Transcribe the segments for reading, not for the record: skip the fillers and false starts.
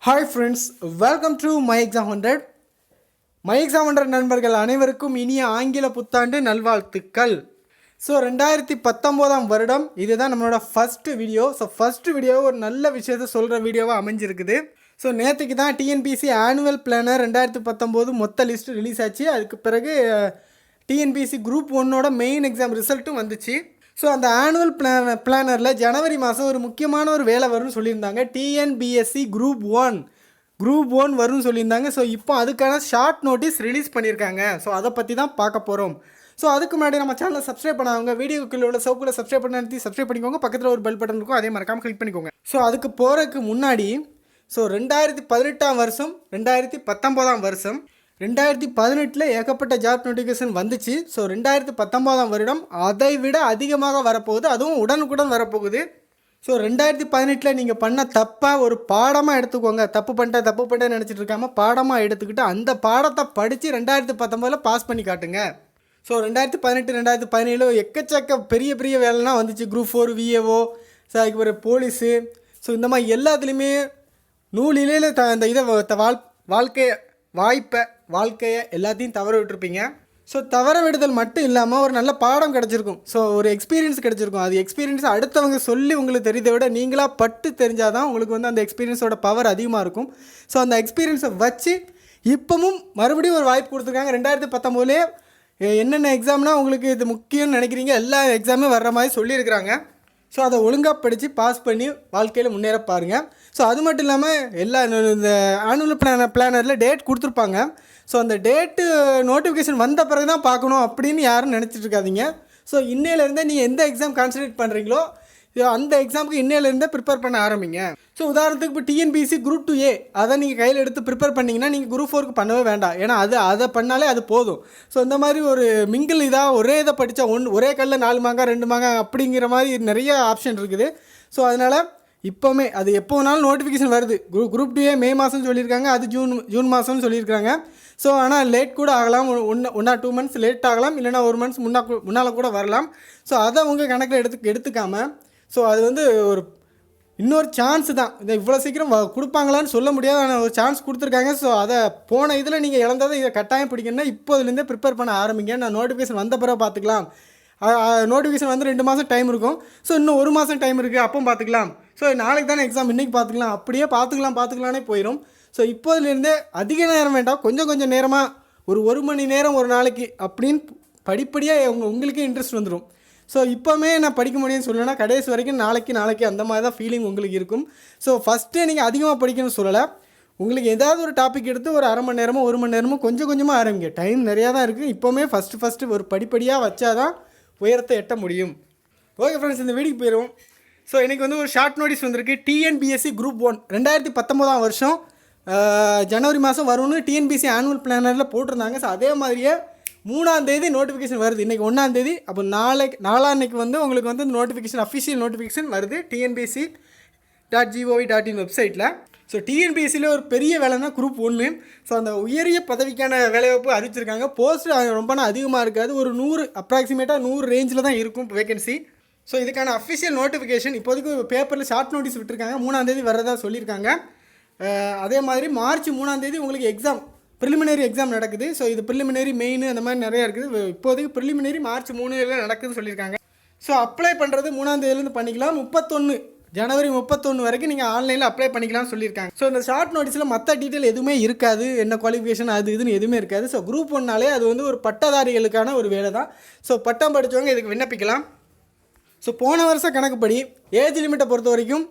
Hi friends, welcome to my exam 100. My exam 100 நண்பர்கள் அனைவருக்கும் இனிய ஆங்கில புத்தாண்டு நல்வாழ்த்துக்கள். ஸோ 2019 வருடம் இதுதான் நம்மளோட first video. So first video ஒரு நல்ல விஷயத்த சொல்கிற வீடியோவாக அமைஞ்சிருக்குது. ஸோ நேற்றுக்கு தான் டிஎன்பிஎஸ்சி ஆனுவல் பிளானர் 2019 மொத்த லிஸ்ட்டு ரிலீஸ் ஆச்சு. அதுக்கு பிறகு டிஎன்பிஎஸ்சி குரூப் 1ஓட மெயின் எக்ஸாம் ரிசல்ட்டும் வந்துச்சு. ஸோ அந்த ஆனுவல் பிளானரில் ஜனவரி மாதம் ஒரு முக்கியமான ஒரு வேலை வரும்னு சொல்லியிருந்தாங்க. டிஎன்பிஎஸ்சி குரூப் 1 வரும்னு சொல்லியிருந்தாங்க. ஸோ இப்போ அதுக்கான ஷார்ட் நோட்டீஸ் ரிலீஸ் பண்ணியிருக்காங்க. ஸோ அதை பற்றி தான் பார்க்க போகிறோம். ஸோ அதுக்கு முன்னாடி நம்ம சேனலை சப்ஸ்கிரைப் பண்ணாங்க, வீடியோக்குள்ள உள்ள சவுக்குள்ள சப்ஸ்கிரைப் பண்ணிக்கோங்க. பக்கத்தில் ஒரு பெல் பட்டன் இருக்கும், அதே மறக்காமல் கிளிக் பண்ணிக்கோங்க. ஸோ அதுக்கு போகிறதுக்கு முன்னாடி 2018 வருஷம் 2019 வருஷம் 2018 ஏகப்பட்ட ஜாப் நோட்டிஃபிகேஷன் வந்துச்சு. ஸோ 2019 வருடம் அதை விட அதிகமாக வரப்போகுது, அதுவும் உடனுக்குடன் வரப்போகுது. ஸோ 2018 நீங்கள் பண்ண தப்பாக ஒரு பாடமாக எடுத்துக்கோங்க. தப்பு பண்ணிட்டேன்னு நினச்சிட்டு இருக்காமல் பாடமாக எடுத்துக்கிட்டு அந்த பாடத்தை படித்து 2019 பாஸ் பண்ணி காட்டுங்க. ஸோ 2018 2017 எக்கச்சக்க பெரிய பெரிய வேலைலாம் வந்துச்சு. குரூப் 4 விஏஓ, ஸோ அதுக்கு ஒரு போலீஸு, ஸோ இந்த மாதிரி எல்லாத்துலேயுமே நூலிலே இந்த இதை வாழ்க்கையை எல்லாத்தையும் தவற விட்டுருப்பீங்க. ஸோ தவற விடுதல் மட்டும் இல்லாமல் ஒரு நல்ல பாடம் கிடச்சிருக்கும். ஸோ ஒரு எக்ஸ்பீரியன்ஸ் கிடச்சிருக்கும். அது எக்ஸ்பீரியன்ஸ் அடுத்தவங்க சொல்லி உங்களுக்கு தெரிஞ்சதை விட நீங்களாக பட்டு தெரிஞ்சால் தான் உங்களுக்கு வந்து அந்த எக்ஸ்பீரியன்ஸோட பவர் அதிகமாக இருக்கும். ஸோ அந்த எக்ஸ்பீரியன்ஸை வச்சு இப்போவும் மறுபடியும் ஒரு வாய்ப்பு கொடுத்துருக்காங்க. 2019 என்னென்ன எக்ஸாம்னால் உங்களுக்கு இது முக்கியம்னு நினைக்கிறீங்க எல்லா எக்ஸாமும் வர்ற மாதிரி சொல்லியிருக்கிறாங்க. ஸோ அதை ஒழுங்காக படித்து பாஸ் பண்ணி வாழ்க்கையில் முன்னேற பாருங்கள். ஸோ அது மட்டும் இல்லாமல் எல்லா இந்த ஆனுவல் பிளானரில் டேட் கொடுத்துருப்பாங்க. ஸோ அந்த டேட்டு நோட்டிஃபிகேஷன் வந்த பிறகு தான் பார்க்கணும் அப்படின்னு யாரும் நினச்சிட்டு இருக்காதீங்க. ஸோ இன்னையிலேருந்தே நீங்கள் எந்த எக்ஸாம் கான்சன்ட்ரேட் பண்ணுறீங்களோ அந்த எக்ஸாமுக்கு இன்னையிலேருந்தே ப்ரிப்பேர் பண்ண ஆரம்பிங்க. ஸோ உதாரணத்துக்கு இப்போ டிஎன்பிஎஸ்சி குரூப் 2A அதை நீங்கள் கையில் எடுத்து ப்ரிப்பேர் பண்ணிங்கன்னா நீங்கள் குரூப் 4க்கு பண்ணவே வேண்டாம். ஏன்னா அதை பண்ணாலே அது போதும். ஸோ இந்த மாதிரி ஒரு மிங்கிள் இதாக ஒரே இதை படித்தா ஒரே கல்லில் 4 மாங்கா 2 மாங்கா அப்படிங்கிற மாதிரி நிறைய ஆப்ஷன் இருக்குது. ஸோ அதனால் இப்போவுமே அது எப்போ வேணாலும் நோட்டிஃபிகேஷன் வருது. குரூப் 2A மே மாதம்னு சொல்லியிருக்காங்க, அது ஜூன் மாதம்னு சொல்லியிருக்காங்க. ஸோ ஆனால் லேட் கூட ஆகலாம், 1 or 2 months லேட் ஆகலாம், இல்லைனா 1 month முன்னால் கூட வரலாம். ஸோ அதை உங்கள் கணக்கில் எடுத்துக்காமல் ஸோ அது வந்து ஒரு இன்னொரு சான்ஸு தான். இதை இவ்வளோ சீக்கிரம் கொடுப்பாங்களான்னு சொல்ல முடியாது, ஆனால் ஒரு சான்ஸ் கொடுத்துருக்காங்க. ஸோ அதை போன இதில் நீங்கள் இழந்ததை இதை கட்டாயம் பிடிக்கணும்னா இப்போதுலேருந்தே ப்ரிப்பேர் பண்ண ஆரம்பிங்க. நான் நோட்டிஃபிகேஷன் வந்த பிறகு பார்த்துக்கலாம். நோட்டிஃபிகேஷன் வந்து 2 மாதம் டைம் இருக்கும். ஸோ இன்னும் 1 மாதம் டைம் இருக்குது, அப்போ பார்த்துக்கலாம். ஸோ நாளைக்கு தானே எக்ஸாம், இன்றைக்கி பார்த்துக்கலாம், அப்படியே பார்த்துக்கலானே போயிடும். ஸோ இப்போதுலேருந்தே அதிக நேரம் வேண்டாம், கொஞ்சம் நேரமாக ஒரு மணி நேரம் ஒரு நாளைக்கு அப்படின்னு படிப்படியாக உங்களுக்கே இன்ட்ரெஸ்ட் வந்துடும். ஸோ இப்போவுமே நான் படிக்க முடியும்னு சொல்லலைன்னா கடைசி வரைக்கும் நாளைக்கு அந்த மாதிரி தான் ஃபீலிங் உங்களுக்கு இருக்கும். ஸோ ஃபஸ்ட்டே நீங்கள் அதிகமாக படிக்கணும்னு சொல்லலை. உங்களுக்கு ஏதாவது ஒரு டாபிக் எடுத்து ஒரு அரை மணி நேரமோ 1 மணி நேரமோ கொஞ்சமாக ஆரம்பிங்க. டைம் நிறையா தான் இருக்குது. இப்போவுமே ஃபஸ்ட்டு ஒரு படிப்படியாக வச்சா தான் உயரத்தை எட்ட முடியும். ஓகே ஃப்ரெண்ட்ஸ், இந்த வீடியோக்கு போயிடுவோம். ஸோ இன்றைக்கி வந்து ஒரு ஷார்ட் நோட்டீஸ் வந்திருக்கு. டிஎன்பிஎஸ்சி குரூப் 1 2019 வருஷம் ஜனவரி மாதம் வரும்னு டிஎன்பிஎஸ்சி ஆனுவல் பிளானரில் போட்டிருந்தாங்க. ஸோ அதே மாதிரியே 3ஆம் தேதி நோட்டிஃபிகேஷன் வருது. இன்றைக்கி 1ஆம் தேதி. அப்போ நாளான்னைக்கு வந்து உங்களுக்கு வந்து நோட்டிஃபிகேஷன் அஃபிஷியல் நோட்டிஃபிகேஷன் வருது tnbc.gov.in வெப்சைட்டில். ஸோ டிஎன்பிஎஸ்சியில் ஒரு பெரிய வேலைன்னா குரூப் 1. ஸோ அந்த உயரிய பதவிக்கான வேலைவாய்ப்பு அறிவிச்சிருக்காங்க. போஸ்ட் ரொம்ப அதிகமாக இருக்காது, ஒரு 100 அப்ராக்சிமேட்டாக 100 ரேஞ்சில் தான் இருக்கும் வேகன்சி. ஸோ இதுக்கான அஃபிஷியல் நோட்டிஃபிகேஷன் இப்போதைக்கு பேப்பரில் ஷார்ட் நோட்டீஸ் விட்டுருக்காங்க. 3ஆம் தேதி வர்றதா சொல்லியிருக்காங்க. அதே மாதிரி மார்ச் 3ஆம் தேதி உங்களுக்கு எக்ஸாம் ப்ரிலிமினரி எக்ஸாம் நடக்குது. ஸோ இது ப்ரிலிமினரி மெயின் அந்த மாதிரி நிறையா இருக்குது. இப்போதைக்கு ப்ரிலிமினரி மார்ச் 3 நடக்குதுன்னு சொல்லியிருக்காங்க. ஸோ அப்ளை பண்ணுறது 3ஆம் தேதியிலேருந்து பண்ணிக்கலாம். 31 ஜனவரி 31 வரைக்கும் நீங்கள் ஆன்லைனில் அப்ளை பண்ணிக்கலாம்னு சொல்லியிருக்காங்க. ஸோ இந்த ஷார்ட் நோட்டீஸில் மற்ற டீட்டெயில் எதுவுமே இருக்காது, என்ன குவாலிஃபிகேஷன் அது இதுன்னு எதுவுமே இருக்காது. ஸோ குரூப் 1னாலே அது வந்து ஒரு பட்டதாரிகளுக்கான ஒரு வேலை தான். ஸோ பட்டம் படித்தவங்க இதுக்கு விண்ணப்பிக்கலாம். ஸோ போன வருஷம் கணக்குப்படி ஏஜ் லிமிட்டை பொறுத்த வரைக்கும்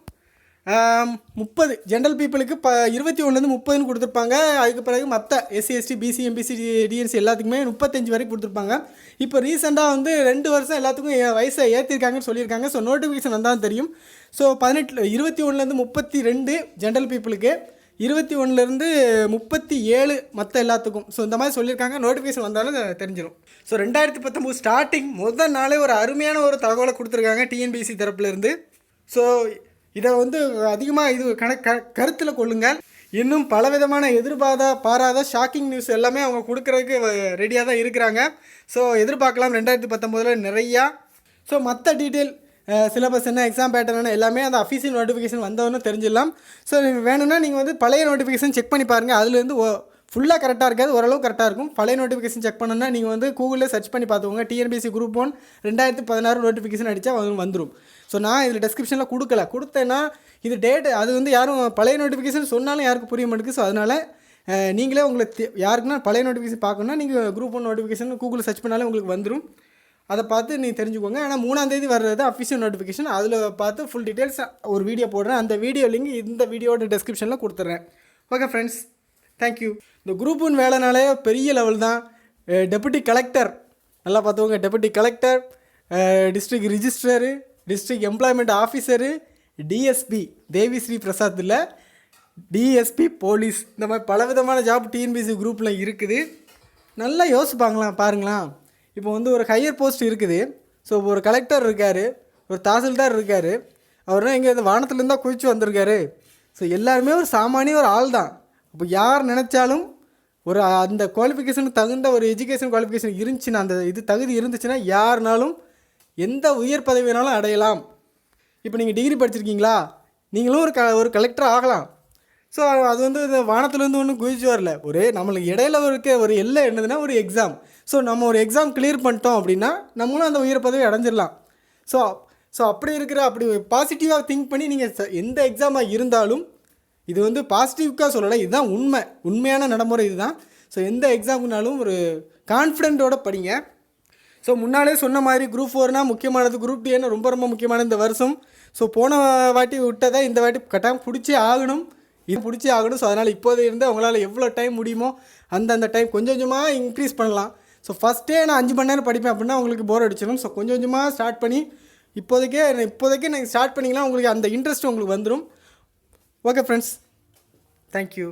30 ஜென்ரல் பீப்புளுக்கு 21லேருந்து 30ன்னு கொடுத்துருப்பாங்க. அதுக்கு பிறகு மற்ற SC ST BC MBC DNC எல்லாத்துக்குமே 35 வரைக்கும் கொடுத்துருப்பாங்க. இப்போ ரீசெண்டாக வந்து 2 வருஷம் எல்லாத்துக்கும் வயசை ஏற்றிருக்காங்கன்னு சொல்லியிருக்காங்க. ஸோ நோட்டிஃபிகேஷன் வந்தால் தெரியும். ஸோ 21லேருந்து 32 ஜென்ரல் பீப்புளுக்கு, 21லேருந்து 37 மற்ற எல்லாத்துக்கும். ஸோ இந்த மாதிரி சொல்லியிருக்காங்க. நோட்டிஃபிகேஷன் வந்தாலும் தெரிஞ்சிடும். ஸோ 2019 ஸ்டார்டிங் முதல் நாளே ஒரு அருமையான ஒரு தகவலை கொடுத்துருக்காங்க டிஎன்பிஎஸ்சி தரப்புலேருந்து. ஸோ இதை வந்து அதிகமாக இது கருத்தில் கொள்ளுங்கள். இன்னும் பலவிதமான பாராத ஷாக்கிங் நியூஸ் எல்லாமே அவங்க கொடுக்குறதுக்கு ரெடியாக தான் இருக்கிறாங்க. ஸோ எதிர்பார்க்கலாம் 2019 நிறையா. ஸோ மற்ற டீட்டெயில் சிலபஸ் என்ன, எக்ஸாம் பேட்டர்ன் என்ன, எல்லாமே அந்த அஃபீஷியல் நோட்டிஃபிகேஷன் வந்தவொன்னே தெரிஞ்சிடலாம். ஸோ வேணும்னா நீங்கள் வந்து பழைய நோட்டிஃபிகேஷன் செக் பண்ணி பாருங்கள். அதுலேருந்து ஃபுல்லாக கரெக்டாக இருக்காது, ஓரளவு கரெக்டாக இருக்கும். பழைய நோட்டிஃபிகேஷன் செக் பண்ணணும்னா நீங்கள் வந்து கூகுளில் சர்ச் பண்ணி பார்த்துக்கோங்க. டிஎன்பிஎஸ்சி குரூப் 1 2016 நோட்டிஃபிகேஷன் அடித்தா வந்துடும். ஸோ நான் இதில் டெஸ்கிரிப்ஷனில் கொடுத்தேன்னா இது டேட் அது வந்து யாரும் பழைய நோட்டிஃபிகேஷன் சொன்னாலும் யாருக்கும் புரிய மாட்டேங்குது. ஸோ அதனால் நீங்களே உங்களுக்கு யாருக்குன்னா பழைய நோட்டிஃபிகேஷன் பார்க்கணுன்னா நீங்கள் குரூப் 1 நோட்டிஃபிகேஷன் கூகுளில் சர்ச் பண்ணாலே உங்களுக்கு வந்துடும். அதை பார்த்து நீங்கள் தெரிஞ்சுக்கோங்க. ஆனால் 3ஆம் தேதி வர்றது அஃபிஷியல் நோட்டிஃபிகேஷன். அதில் பார்த்து ஃபுல் டீட்டெயில்ஸ் ஒரு வீடியோ போடுறேன். அந்த வீடியோ லிங்க் இந்த வீடியோட டெஸ்கிரிப்ஷனில் கொடுத்துட்றேன். Okay friends, thank you. இந்த குரூப் 1 வேலைனாலே பெரிய லெவல் தான். டெபுட்டி கலெக்டர் நல்லா பார்த்துக்கோங்க. Deputy collector, district registrar, district employment officer, DSP Devi Sri Prasad இல்லை, டிஎஸ்பி போலீஸ், இந்த மாதிரி பலவிதமான ஜாப் டிஎன்பிஎஸ்சி குரூப்பில் இருக்குது. நல்லா யோசிப்பாங்களாம் பாருங்களாம். இப்போ வந்து ஒரு ஹையர் போஸ்ட் இருக்குது. ஸோ ஒரு கலெக்டர் இருக்கார், ஒரு தாசில்தார் இருக்கார். அவர்னா எங்கே இந்த வானத்துலேருந்தா குதிச்சு வந்திருக்காரு. ஸோ எல்லாருமே ஒரு சாமானிய ஒரு ஆள் தான். அப்போ யார் நினச்சாலும் ஒரு அந்த குவாலிஃபிகேஷனுக்கு தகுந்த ஒரு எஜுகேஷன் குவாலிஃபிகேஷன் இருந்துச்சுன்னா, அந்த இது தகுதி இருந்துச்சுன்னா யாருனாலும் எந்த உயர் பதவி வேணாலும் அடையலாம். இப்போ நீங்கள் டிகிரி படிச்சிருக்கீங்களா, நீங்களும் ஒரு கலெக்டர் ஆகலாம். ஸோ அது வந்து இந்த வானத்துலேருந்து ஒன்றும் குதிச்சு வரல. நம்மளுக்கு இடையில ஒரு எல்லை என்னதுன்னா ஒரு எக்ஸாம். ஸோ நம்ம ஒரு எக்ஸாம் கிளியர் பண்ணிட்டோம் அப்படின்னா நம்மளும் அந்த உயர் பதவி அடைஞ்சிடலாம். ஸோ அப்படி பாசிட்டிவாக திங்க் பண்ணி நீங்கள் எந்த எக்ஸாமாக இருந்தாலும், இது வந்து பாசிட்டிவ்க்காக சொல்லலை, இதுதான் உண்மையான நடைமுறை இதுதான். ஸோ எந்த எக்ஸாமுக்குனாலும் ஒரு கான்ஃபிடென்ட்டோடு படிங்க. ஸோ முன்னாலே சொன்ன மாதிரி குரூப் 4னா முக்கியமானது, குரூப் 2 ரொம்ப ரொம்ப முக்கியமான இந்த வருஷம். ஸோ போன வாட்டி விட்டதை இந்த வாட்டி கட்டாயம் பிடிச்சே ஆகணும். ஸோ அதனால் இப்போது இருந்து உங்களால் எவ்வளோ டைம் முடியுமோ அந்த டைம் கொஞ்சம் கொஞ்சமாக இன்க்ரீஸ் பண்ணலாம். ஸோ ஃபஸ்ட்டே நான் 5 மணி நேரம் படிப்பேன் அப்படின்னா உங்களுக்கு போர் அடிச்சிடும். ஸோ கொஞ்சம் கொஞ்சமாக ஸ்டார்ட் பண்ணி இப்போதைக்கே நீங்கள் ஸ்டார்ட் பண்ணிங்கன்னா உங்களுக்கு அந்த இன்ட்ரெஸ்ட் உங்களுக்கு வந்துடும். Okay friends, thank you.